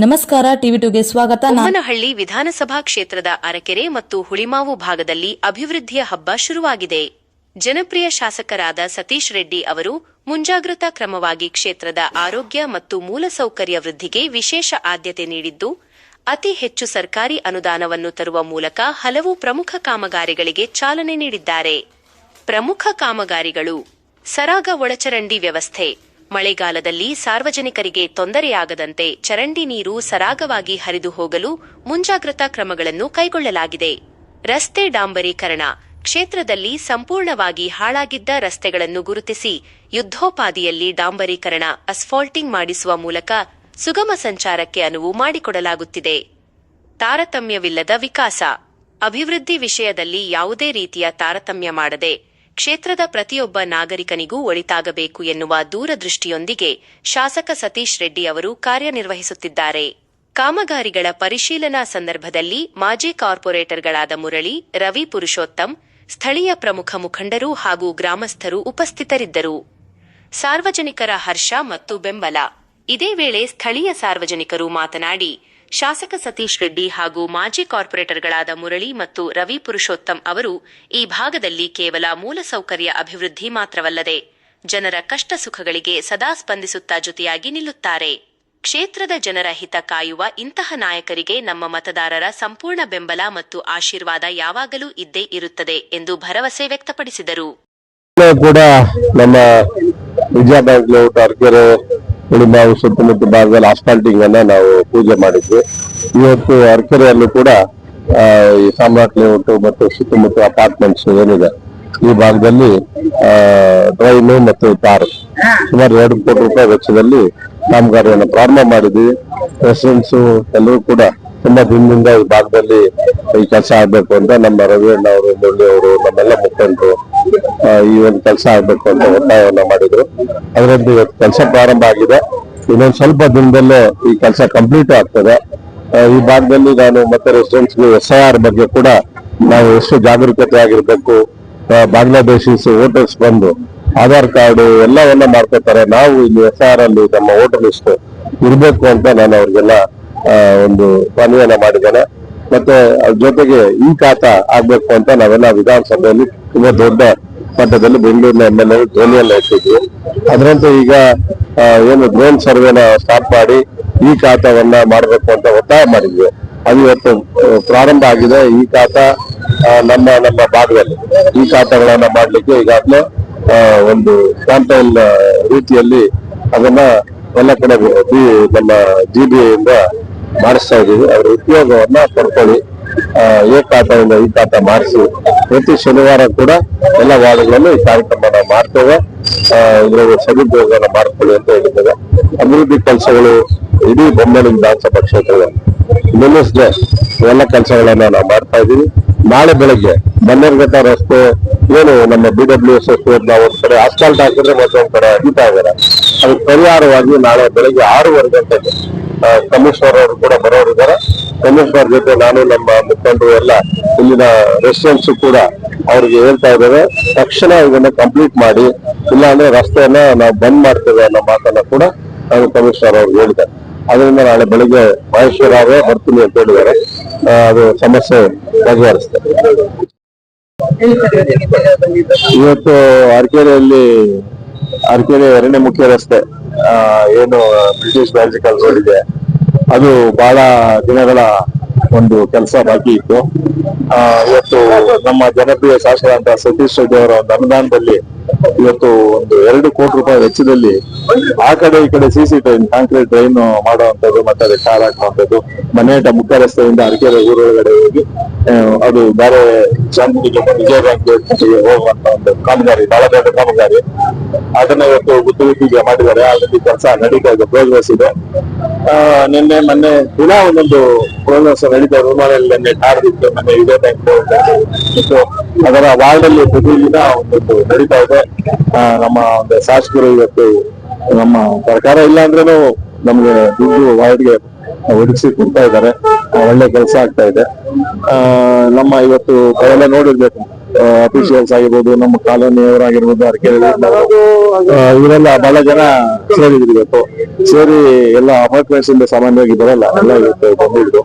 ನಮಸ್ಕಾರ, ಟಿವಿ2ಗೆ ಸ್ವಾಗತ. ಬೊಮ್ಮನಹಳ್ಳಿ ವಿಧಾನಸಭಾ ಕ್ಷೇತ್ರದ ಅರಕೆರೆ ಮತ್ತು ಹುಳಿಮಾವು ಭಾಗದಲ್ಲಿ ಅಭಿವೃದ್ಧಿಯ ಹಬ್ಬ ಶುರುವಾಗಿದೆ. ಜನಪ್ರಿಯ ಶಾಸಕರಾದ ಸತೀಶ್ ರೆಡ್ಡಿ ಅವರು ಮುಂಜಾಗ್ರತಾ ಕ್ರಮವಾಗಿ ಕ್ಷೇತ್ರದ ಆರೋಗ್ಯ ಮತ್ತು ಮೂಲಸೌಕರ್ಯ ವೃದ್ಧಿಗೆ ವಿಶೇಷ ಆದ್ಯತೆ ನೀಡಿದ್ದು, ಅತಿ ಹೆಚ್ಚು ಸರ್ಕಾರಿ ಅನುದಾನವನ್ನು ತರುವ ಮೂಲಕ ಹಲವು ಪ್ರಮುಖ ಕಾಮಗಾರಿಗಳಿಗೆ ಚಾಲನೆ ನೀಡಿದ್ದಾರೆ. ಪ್ರಮುಖ ಕಾಮಗಾರಿಗಳು: ಸರಾಗ ಒಳಚರಂಡಿ ವ್ಯವಸ್ಥೆ. ಮಳೆಗಾಲದಲ್ಲಿ ಸಾರ್ವಜನಿಕರಿಗೆ ತೊಂದರೆಯಾಗದಂತೆ ಚರಂಡಿ ನೀರು ಸರಾಗವಾಗಿ ಹರಿದು ಹೋಗಲು ಮುಂಜಾಗ್ರತಾ ಕ್ರಮಗಳನ್ನು ಕೈಗೊಳ್ಳಲಾಗಿದೆ. ರಸ್ತೆ ಡಾಂಬರೀಕರಣ. ಕ್ಷೇತ್ರದಲ್ಲಿ ಸಂಪೂರ್ಣವಾಗಿ ಹಾಳಾಗಿದ್ದ ರಸ್ತೆಗಳನ್ನು ಗುರುತಿಸಿ ಯುದ್ಧೋಪಾದಿಯಲ್ಲಿ ಡಾಂಬರೀಕರಣ, ಅಸ್ಫಾಲ್ಟಿಂಗ್ ಮಾಡಿಸುವ ಮೂಲಕ ಸುಗಮ ಸಂಚಾರಕ್ಕೆ ಅನುವು ಮಾಡಿಕೊಡಲಾಗುತ್ತಿದೆ. ತಾರತಮ್ಯವಿಲ್ಲದ ವಿಕಾಸ. ಅಭಿವೃದ್ಧಿ ವಿಷಯದಲ್ಲಿ ಯಾವುದೇ ರೀತಿಯ ತಾರತಮ್ಯ ಮಾಡದೆ ಕ್ಷೇತ್ರದ ಪ್ರತಿಯೊಬ್ಬ ನಾಗರಿಕನಿಗೂ ಒಳಿತಾಗಬೇಕು ಎನ್ನುವ ದೂರದೃಷ್ಟಿಯೊಂದಿಗೆ ಶಾಸಕ ಸತೀಶ್ ರೆಡ್ಡಿ ಅವರು ಕಾರ್ಯನಿರ್ವಹಿಸುತ್ತಿದ್ದಾರೆ. ಕಾಮಗಾರಿಗಳ ಪರಿಶೀಲನಾ ಸಂದರ್ಭದಲ್ಲಿ ಮಾಜಿ ಕಾರ್ಪೊರೇಟರ್ಗಳಾದ ಮುರಳಿ, ರವಿ ಪುರುಷೋತ್ತಮ್, ಸ್ಥಳೀಯ ಪ್ರಮುಖ ಮುಖಂಡರು ಹಾಗೂ ಗ್ರಾಮಸ್ಥರು ಉಪಸ್ಥಿತರಿದ್ದರು. ಸಾರ್ವಜನಿಕರ ಹರ್ಷ ಮತ್ತು ಬೆಂಬಲ. ಇದೇ ವೇಳೆ ಸ್ಥಳೀಯ ಸಾರ್ವಜನಿಕರು ಮಾತನಾಡಿ, ಶಾಸಕ ಸತೀಶ್ ರೆಡ್ಡಿ ಹಾಗೂ ಮಾಜಿ ಕಾರ್ಪೊರೇಟರ್ಗಳಾದ ಮುರಳಿ ಮತ್ತು ರವಿ ಪುರುಷೋತ್ತಮ್ ಅವರು ಈ ಭಾಗದಲ್ಲಿ ಕೇವಲ ಮೂಲಸೌಕರ್ಯ ಅಭಿವೃದ್ಧಿ ಮಾತ್ರವಲ್ಲದೆ ಜನರ ಕಷ್ಟ ಸುಖಗಳಿಗೆ ಸದಾ ಸ್ಪಂದಿಸುತ್ತಾ ಜೊತೆಯಾಗಿ ನಿಲ್ಲುತ್ತಾರೆ. ಕ್ಷೇತ್ರದ ಜನರ ಹಿತ ಕಾಯುವ ಇಂತಹ ನಾಯಕರಿಗೆ ನಮ್ಮ ಮತದಾರರ ಸಂಪೂರ್ಣ ಬೆಂಬಲ ಮತ್ತು ಆಶೀರ್ವಾದ ಯಾವಾಗಲೂ ಇದ್ದೇ ಇರುತ್ತದೆ ಎಂದು ಭರವಸೆ ವ್ಯಕ್ತಪಡಿಸಿದರು. ಹುಳಿಮಾವು ಸುತ್ತಮುತ್ತ ಭಾಗದಲ್ಲಿ ಆಸ್ಫಾಲ್ಟಿಂಗ್ ಅನ್ನ ನಾವು ಪೂಜೆ ಮಾಡಿದ್ವಿ. ಇವತ್ತು ಅರಕೆರೆಯಲ್ಲೂ ಕೂಡ ಈ ಸಾಮ್ರಾಟ್ ಲೇಔಟ್ ಮತ್ತು ಸುತ್ತಮುತ್ತ ಅಪಾರ್ಟ್ಮೆಂಟ್ಸ್ ಏನಿದೆ ಈ ಭಾಗದಲ್ಲಿ ಡ್ರೈನು ಮತ್ತು ತಾರು ಸುಮಾರು 2 ಕೋಟಿ ರೂಪಾಯಿ ವೆಚ್ಚದಲ್ಲಿ ಕಾಮಗಾರಿಯನ್ನು ಪ್ರಾರಂಭ ಮಾಡಿದ್ವಿ. ರೆಸಿಡೆಂಟ್ಸು ಎಲ್ಲರೂ ಕೂಡ ತುಂಬಾ ದಿನದಿಂದ ಈ ಭಾಗದಲ್ಲಿ ಈ ಕೆಲಸ ಆಗ್ಬೇಕು ಅಂತ ನಮ್ಮ ರವಿಯಣ್ಣ ಅವರು, ಮುರಳಿ ಅವರು, ನಮ್ಮೆಲ್ಲ ಮುಖಂಡರು ಈ ಒಂದು ಕೆಲಸ ಆಗ್ಬೇಕು ಅಂತ ಒತ್ತಾಯವನ್ನ ಮಾಡಿದ್ರು. ಅದರಲ್ಲಿ ಇವತ್ತು ಕೆಲಸ ಪ್ರಾರಂಭ ಆಗಿದೆ. ಇನ್ನೊಂದು ಸ್ವಲ್ಪ ದಿನದಲ್ಲೇ ಈ ಕೆಲಸ ಕಂಪ್ಲೀಟ್ ಆಗ್ತದೆ. ಈ ಭಾಗದಲ್ಲಿ ನಾನು ಮತ್ತೆ ರೆಸಿಡೆಂಟ್ಸ್ಗೆ SIR ಬಗ್ಗೆ ಕೂಡ ನಾವು ಎಷ್ಟು ಜಾಗರೂಕತೆ ಆಗಿರ್ಬೇಕು. ಬಾಂಗ್ಲಾದೇಶೀಸ್ ವೋಟರ್ಸ್ ಬಂದು ಆಧಾರ್ ಕಾರ್ಡ್ ಎಲ್ಲವನ್ನ ಮಾಡ್ಕೋತಾರೆ. ನಾವು ಇಲ್ಲಿ SIR ಅಲ್ಲಿ ನಮ್ಮ ವೋಟರ್ ಲಿಸ್ಟ್ ಇರ್ಬೇಕು ಅಂತ ನಾನು ಅವ್ರಿಗೆಲ್ಲ ಒಂದು ಮನವಿಯನ್ನ ಮಾಡಿದ್ದೇನೆ. ಮತ್ತೆ ಅದ್ರ ಜೊತೆಗೆ ಈ ಖಾತಾ ಆಗ್ಬೇಕು ಅಂತ ನಾವೆಲ್ಲ ವಿಧಾನಸಭೆಯಲ್ಲಿ ತುಂಬಾ ದೊಡ್ಡ ಮಟ್ಟದಲ್ಲಿ ಬೆಂಗಳೂರಿನ MLA ಧ್ವನಿಯನ್ನ ಎತ್ತಿದ್ವಿ. ಅದರಂತೆ ಈಗ ಏನು ಡ್ರೋನ್ ಸರ್ವೆನ ಸ್ಟಾರ್ಟ್ ಮಾಡಿ ಈ ಖಾತಾವನ್ನ ಮಾಡ್ಬೇಕು ಅಂತ ಒತ್ತಾಯ ಮಾಡಿದ್ವಿ. ಅದು ಇವತ್ತು ಪ್ರಾರಂಭ ಆಗಿದೆ. ಈ ಖಾತಾ ನಮ್ಮ ಭಾಗದಲ್ಲಿ ಈ ಖಾತಾಗಳನ್ನ ಮಾಡ್ಲಿಕ್ಕೆ ಈಗಾಗಲೇ ಒಂದು ಕ್ಯಾಂಪೈನ್ ರೀತಿಯಲ್ಲಿ ಅದನ್ನ ಎಲ್ಲ ಕಡೆ ನಮ್ಮ GBA ಇಂದ ಮಾಡಿಸ್ತಾ ಇದೀವಿ. ಅದ್ರ ಉಪಯೋಗವನ್ನ ಪಡ್ಕೊಳ್ಳಿ. ಖಾತಾದಿಂದ ಈ ಖಾತಾ ಮಾಡಿಸಿ ಪ್ರತಿ ಶನಿವಾರ ಕೂಡ ಎಲ್ಲ ವಾರ್ಡ್ಗಳಲ್ಲೂ ಈ ಕಾರ್ಯಕ್ರಮ ನಾವು ಮಾಡ್ತೇವೆ. ಇದರ ಸದುಪಯೋಗವನ್ನು ಮಾಡ್ಕೊಳ್ಳಿ ಅಂತ ಹೇಳಿದ್ದೇವೆ. ಅಭಿವೃದ್ಧಿ ಕೆಲಸಗಳು ಇಡೀ ಬೊಮ್ಮನಹಳ್ಳಿ ವಿಧಾನಸಭಾ ಕ್ಷೇತ್ರದಲ್ಲಿ ನಿಲ್ಲಿಸದೆ ಎಲ್ಲ ಕೆಲಸಗಳನ್ನ ನಾವು ಮಾಡ್ತಾ ಇದೀವಿ. ನಾಳೆ ಬೆಳಗ್ಗೆ ಬನ್ನೇರುಘಟ್ಟ ರಸ್ತೆ ಏನು ನಮ್ಮ BWS ನಾವು ಒಂದ್ ಕಡೆ ಆಸ್ಫಾಲ್ಟ್ ಹಾಕಿದ್ರೆ ಮತ್ತೊಂದ್ ಕಡೆ ಅಡಿತಾ ಇದ್ದಾರೆ. ಅದಕ್ಕೆ ಪರಿಹಾರವಾಗಿ ನಾಳೆ ಬೆಳಗ್ಗೆ 6:15 ಗಂಟೆಗೆ ಕಮಿಷನರ್ ಅವರು ಕೂಡ ಬರೋರಿದ್ದಾರೆ. ಕಮಿಷನರ್ ಜೊತೆ ನಾನು ನಮ್ಮ ಮುಖಂಡರು ಎಲ್ಲ ಇಲ್ಲಿನ ರೆಸಿಡೆಂಟ್ಸ್ ಕೂಡ ಅವ್ರಿಗೆ ಹೇಳ್ತಾ ಇದ್ದೇವೆ, ತಕ್ಷಣ ಇದನ್ನ ಕಂಪ್ಲೀಟ್ ಮಾಡಿ, ಇಲ್ಲ ಅಂದ್ರೆ ರಸ್ತೆಯನ್ನ ನಾವು ಬಂದ್ ಮಾಡ್ತೇವೆ ಅನ್ನೋ ಮಾತನ್ನ ಕೂಡ ನಾನು ಕಮಿಷನರ್ ಅವ್ರಿಗೆ ಹೇಳಿದ್ದಾರೆ. ಅದರಿಂದ ನಾಳೆ ಬೆಳಿಗ್ಗೆ ಮಹೇಶ್ವರವೇ ಬರ್ತೀನಿ ಅಂತ ಹೇಳಿದ್ದಾರೆ. ಅದು ಸಮಸ್ಯೆ ಬಗೆಹರಿಸ್ತೇವೆ. ಇವತ್ತು ಅರಕೆರೆಯಲ್ಲಿ ಅರಕೆರೆ 2ನೇ ಮುಖ್ಯ ರಸ್ತೆ ಏನು ಬ್ರಿಟಿಷ್ ಮ್ಯಾಜಿಕಲ್ ರೋಡ್ ಇದೆ, ಅದು ಬಹಳ ದಿನಗಳ ಒಂದು ಕೆಲಸ ಬಾಕಿ ಇತ್ತು. ಇವತ್ತು ನಮ್ಮ ಜನಪ್ರಿಯ ಶಾಸಕರಾದ ಸತೀಶ್ ರೆಡ್ಡಿ ಅವರ ಒಂದು ಅನುದಾನದಲ್ಲಿ ಇವತ್ತು ಒಂದು 2 ಕೋಟಿ ರೂಪಾಯಿ ವೆಚ್ಚದಲ್ಲಿ ಆ ಕಡೆ ಈ ಕಡೆ CC ಟ್ರೈನ್, ಕಾಂಕ್ರೀಟ್ ಟ್ರೈನ್ ಮಾಡುವಂತದ್ದು, ಮತ್ತೆ ಅದಕ್ಕೆ ಟಾರ್ ಹಾಕುವಂಥದ್ದು, ಮನೆಯ ಮುಖ್ಯ ರಸ್ತೆಯಿಂದ ಅರಕೆರೆ ಊರೊಳಗಡೆ ಹೋಗಿ ಅದು ಬೇರೆ ವಿಜಯ ಬ್ಯಾಂಕ್ ಹೋಗುವಂತ ಒಂದು ಕಾಮಗಾರಿ, ಬಹಳ ದೊಡ್ಡ ಕಾಮಗಾರಿ. ಅದನ್ನ ಇವತ್ತು ಗುತ್ತಿಗೆ ಮಾಡಿದ್ದಾರೆ. ಅದರಲ್ಲಿ ಕೆಲಸ ನಡೀತಾ ಇದೆ, ಪ್ರೋಗ್ರೆಸ್ ಇದೆ. ನಿನ್ನೆ ಮೊನ್ನೆ ದಿನ ಒಂದೊಂದು ಪ್ರೋಗ್ರೆಸ್ ನಡೀತಾ ಇದೆ. ನಿನ್ನೆ ಟಾರ್ ಬಿಟ್ಟು ಮೊನ್ನೆ ವಿಜಯ ಬ್ಯಾಂಕ್ ಇತ್ತು. ಅದರ ವಾರ್ಡ್ ಅಲ್ಲಿ ಪ್ರತಿದಿನ ಒಂದೊಂದು ನಡೀತಾ ಇದೆ. ನಮ್ಮ ಒಂದು ಶಾಸಕರು ಇವತ್ತು ನಮ್ಮ ಸರ್ಕಾರ ಇಲ್ಲ ಅಂದ್ರೂ ನಮ್ಗೆ ದುಡ್ಡು ವಾರ್ಡ್ಗೆ ಒದಗಿಸಿ ಕೊಡ್ತಾ ಇದ್ದಾರೆ. ಒಳ್ಳೆ ಕೆಲಸ ಆಗ್ತಾ ಇದೆ. ನಮ್ಮ ಇವತ್ತು ತಾವೆಲ್ಲ ನೋಡಿರ್ಬೇಕು, ಅಫಿಷಿಯಲ್ಸ್ ಆಗಿರ್ಬೋದು, ನಮ್ಮ ಕಾಲೋನಿಯವರಾಗಿರ್ಬೋದು, ಅರಕೆರೆ ಇವರೆಲ್ಲ ಬಹಳ ಜನ ಸೇರಿದ್ರು ಇವತ್ತು. ಸೇರಿ ಎಲ್ಲ ಅಪಾರ್ಟ್ಮೆಂಟ್ಸ್ ಇಂದ ಸಾಮಾನ್ಯವಾಗಿ ಬರಲ್ಲ, ಎಲ್ಲ ಇವತ್ತು ಬಂದಿದ್ರು.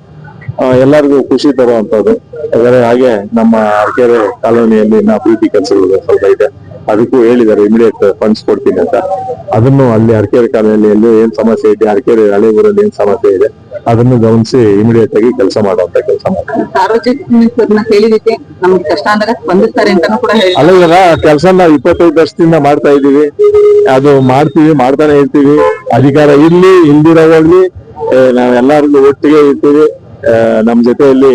ಎಲ್ಲರಿಗೂ ಖುಷಿ ತರುವಂತದ್ದು. ಹಾಗೆ ನಮ್ಮ ಅರಕೆರೆ ಕಾಲೋನಿಯಲ್ಲಿ ಇನ್ನ ಅಭಿವೃದ್ಧಿ ಕೆಲಸಗಳು ಸ್ವಲ್ಪ ಇದೆ, ಅದಕ್ಕೂ ಹೇಳಿದ್ದಾರೆ ಇಮಿಡಿಯೇಟ್ ಫಂಡ್ಸ್ ಕೊಡ್ತೀನಿ ಅಂತ. ಅದನ್ನು ಅಲ್ಲಿ ಅರಕೆರೆ ಕಾಲೋನಿಯಲ್ಲಿ ಎಲ್ಲಿ ಏನ್ ಸಮಸ್ಯೆ ಇದೆ, ಅರಕೆರೆ ಹಳೆ ಊರಲ್ಲಿ ಏನ್ ಸಮಸ್ಯೆ ಇದೆ ಅದನ್ನು ಗಮನಿಸಿ ಇಮಿಡಿಯೇಟ್ ಆಗಿ ಕೆಲಸ ಮಾಡುವಂತ ಕೆಲಸ ಮಾಡ್ತೀವಿ. ಸಾರ್ವಜನಿಕರನ್ನ ಹೇಳಿದಕ್ಕೆ ನಮ್ಗೆ ಕಷ್ಟ ಅಂದಾಗ ಸ್ಪಂದಿಸ್ತಾರೆ ಅಂತಾನು ಕೂಡ ಹೇಳಿ. ಅಲ್ಲ, ಇದೆಲ್ಲ ಕೆಲಸ ನಾವು 25 ವರ್ಷದಿಂದ ಮಾಡ್ತಾ ಇದೀವಿ, ಅದು ಮಾಡ್ತೀವಿ, ಮಾಡ್ತಾನೆ ಇರ್ತೀವಿ. ಅಧಿಕಾರ ಇರ್ಲಿ ಇಲ್ದಿರೋ ಹೋಗ್ಲಿ, ನಾವೆಲ್ಲರಿಗೂ ಒಟ್ಟಿಗೆ ಇರ್ತೀವಿ. ನಮ್ ಜೊತೆಯಲ್ಲಿ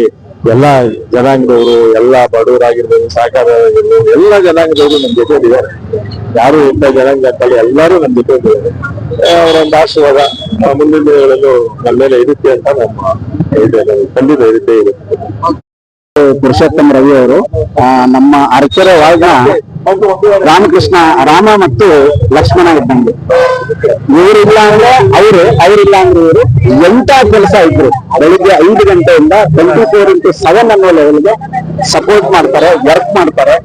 ಎಲ್ಲಾ ಜನಾಂಗದವರು, ಎಲ್ಲಾ ಬಡವರಾಗಿರ್ಬೋದು, ಸಹಕಾರರಾಗಿರ್ಬೋದು, ಎಲ್ಲಾ ಜನಾಂಗದವರು ನಮ್ ಜೊತೆ ಇದ್ದಾರೆ. ಯಾರು ಇಂಥ ಜನಾಂಗ ಅಂತಲ್ಲ, ಎಲ್ಲರೂ ನಮ್ ಜೊತೆ ಇದ್ದಾರೆ. ಅವರೊಂದು ಆಶೀರ್ವಾದ ಮುಂದಿನ ದಿನಗಳಲ್ಲೂ ನಮ್ಮ ಮೇಲೆ ಇರುತ್ತೆ ಅಂತ ಖಂಡಿತ ಇರುತ್ತೆ. ಪುರುಷೋತ್ತಮ ರವಿ ಅವರು ನಮ್ಮ ಅರಕೆರೆ ವಾರ್ಡ್ನ ರಾಮಕೃಷ್ಣ, ರಾಮ ಮತ್ತು ಲಕ್ಷ್ಮಣ ಇದ್ದಂಗೆ. ಇವರಿಲ್ಲ ಅಂದ್ರೆ ಅವರಿಲ್ಲ ಅಂದ್ರೆ ಇವರು. ಎಂತ ಕೆಲಸ ಇದ್ರು ಬೆಳಿಗ್ಗೆ 5 ಗಂಟೆಯಿಂದ 24x7 ಅನ್ನೋ ಲೆವೆಲ್ಗೆ ಸಪೋರ್ಟ್ ಮಾಡ್ತಾರೆ, ವರ್ಕ್ ಮಾಡ್ತಾರೆ.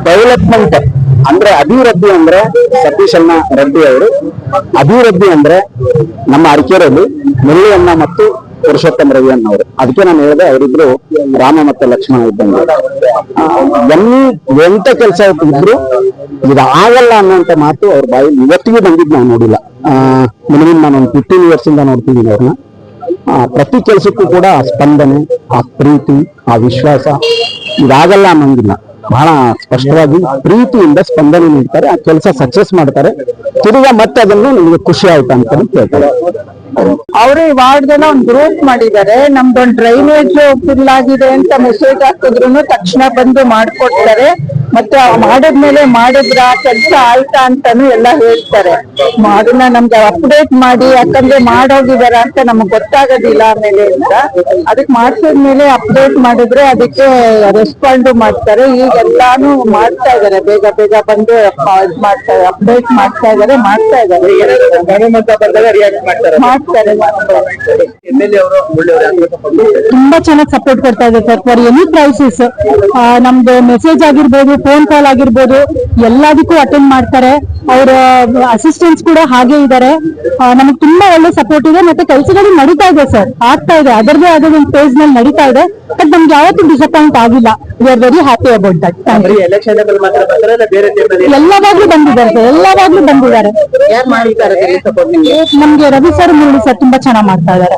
ಡೆವಲಪ್ಮೆಂಟ್ ಅಂದ್ರೆ ಅಭಿವೃದ್ಧಿ ಅಂದ್ರೆ ಸತೀಶ್ ಅಣ್ಣ ರೆಡ್ಡಿ ಅವರು, ಅಭಿವೃದ್ಧಿ ಅಂದ್ರೆ ನಮ್ಮ ಅರಕೆರೆಯಲ್ಲಿ ಮೆಲ್ಲಿಯನ್ನ ಮತ್ತು ಪುರುಷೋತ್ತಮ ರವಿ ಅನ್ನೋರು. ಅದಕ್ಕೆ ನಾನು ಹೇಳಿದೆ ಅವರಿಬ್ರು ರಾಮ ಮತ್ತೆ ಲಕ್ಷ್ಮಣ ಇದ್ದಂಗೆ. ಎಂತ ಕೆಲಸ ಇದ್ರು ಇದು ಆಗಲ್ಲ ಅನ್ನೋಂತ ಮಾತು ಅವ್ರ ಬಾಯಿ ಇವತ್ತಿಗೂ ಬಂದಿದ್ದು ನಾವು ನೋಡಿಲ್ಲ. ಮಿನಿಮಮ್ ನಾನು ಒಂದು 15 ಇಯರ್ಸ್ ಇಂದ ನೋಡ್ತಿದ್ದೀನಿ ಅವ್ರನ್ನ. ಪ್ರತಿ ಕೆಲಸಕ್ಕೂ ಕೂಡ ಆ ಸ್ಪಂದನೆ, ಆ ಪ್ರೀತಿ, ಆ ವಿಶ್ವಾಸ ಇದಾಗಲ್ಲ ಅನ್ನೋಂಗಿಲ್ಲ. ಬಹಳ ಸ್ಪಷ್ಟವಾಗಿ ಪ್ರೀತಿಯಿಂದ ಸ್ಪಂದನೆ ನೀಡ್ತಾರೆ, ಆ ಕೆಲಸ ಸಕ್ಸಸ್ ಮಾಡ್ತಾರೆ. ತಿರುಗಾ ಮತ್ತೆ ಅದನ್ನು ನಿಮಗೆ ಖುಷಿ ಆಯ್ತಾ ಅಂತ ಕೇಳ್ತಾರೆ. ಅವರು ಈ ವಾರ್ಡ್ಗೆಲ್ಲ ಒಂದು ಗ್ರೂಪ್ ಮಾಡಿದ್ದಾರೆ. ನಮ್ದೊಂದು ಡ್ರೈನೇಜ್ ಫಿಲ್ ಆಗಿದೆ ಅಂತ ಮೆಸೇಜ್ ಹಾಕಿದ್ರು ತಕ್ಷಣ ಬಂದು ಮಾಡ್ಕೊಡ್ತಾರೆ. ಮತ್ತೆ ಮಾಡಿದ್ಮೇಲೆ ಮಾಡಿದ್ರ ಕೆಲಸ ಆಯ್ತಾ ಅಂತಾನು ಎಲ್ಲ ಹೇಳ್ತಾರೆ. ಅದನ್ನ ನಮ್ಗೆ ಅಪ್ಡೇಟ್ ಮಾಡಿ, ಯಾಕಂದ್ರೆ ಮಾಡೋಗಿದಾರ ಅಂತ ನಮಗ್ ಗೊತ್ತಾಗೋದಿಲ್ಲ ಆಮೇಲೆ ಅಂತ. ಅದಕ್ಕೆ ಮಾಡ್ಸಿದ್ಮೇಲೆ ಅಪ್ಡೇಟ್ ಮಾಡಿದ್ರೆ ಅದಕ್ಕೆ ರೆಸ್ಪಾಂಡ್ ಮಾಡ್ತಾರೆ. ಈಗ ಎಲ್ಲಾನು ಮಾಡ್ತಾ ಇದಾರೆ, ಬೇಗ ಬೇಗ ಬಂದು ಮಾಡ್ತಾರೆ, ಅಪ್ಡೇಟ್ ಮಾಡ್ತಾ ಇದಾರೆ, ತುಂಬಾ ಚೆನ್ನಾಗಿ ಸಪೋರ್ಟ್ ಕೊಡ್ತಾ ಇದೆ ಸರ್ ಫಾರ್ ಎನಿ ಕ್ರೈಸಿಸ್. ನಮ್ದು ಮೆಸೇಜ್ ಆಗಿರ್ಬೋದು, ಫೋನ್ ಕಾಲ್ ಆಗಿರ್ಬೋದು, ಎಲ್ಲದಕ್ಕೂ ಅಟೆಂಡ್ ಮಾಡ್ತಾರೆ. ಅವರ ಅಸಿಸ್ಟೆಂಟ್ಸ್ ಕೂಡ ಹಾಗೆ ಇದ್ದಾರೆ. ನಮಗ್ ತುಂಬಾ ಒಳ್ಳೆ ಸಪೋರ್ಟ್ ಇದೆ. ಮತ್ತೆ ಕೆಲಸಗಳು ನಡೀತಾ ಇದೆ ಸರ್, ಆಗ್ತಾ ಇದೆ, ಅದರದೇ ಆದ ಒಂದು ಫೇಸ್ ನಲ್ಲಿ ನಡೀತಾ ಇದೆ. ಬಟ್ ನಮ್ಗೆ ಯಾವತ್ತೂ ಡಿಸಪಾಯಿಂಟ್ ಆಗಿಲ್ಲ. We are very happy about that. ಎಲ್ಲವಾಗ್ಲೂ ಬಂದಿದ್ದಾರೆ ಸರ್, ಎಲ್ಲವಾಗ್ಲೂ ಬಂದಿದ್ದಾರೆ. ನಮ್ಗೆ ರವಿ ಸರ್, ಮುರಳಿ ಸರ್ ತುಂಬಾ ಚೆನ್ನಾಗಿ ಮಾಡ್ತಾ ಇದ್ದಾರೆ.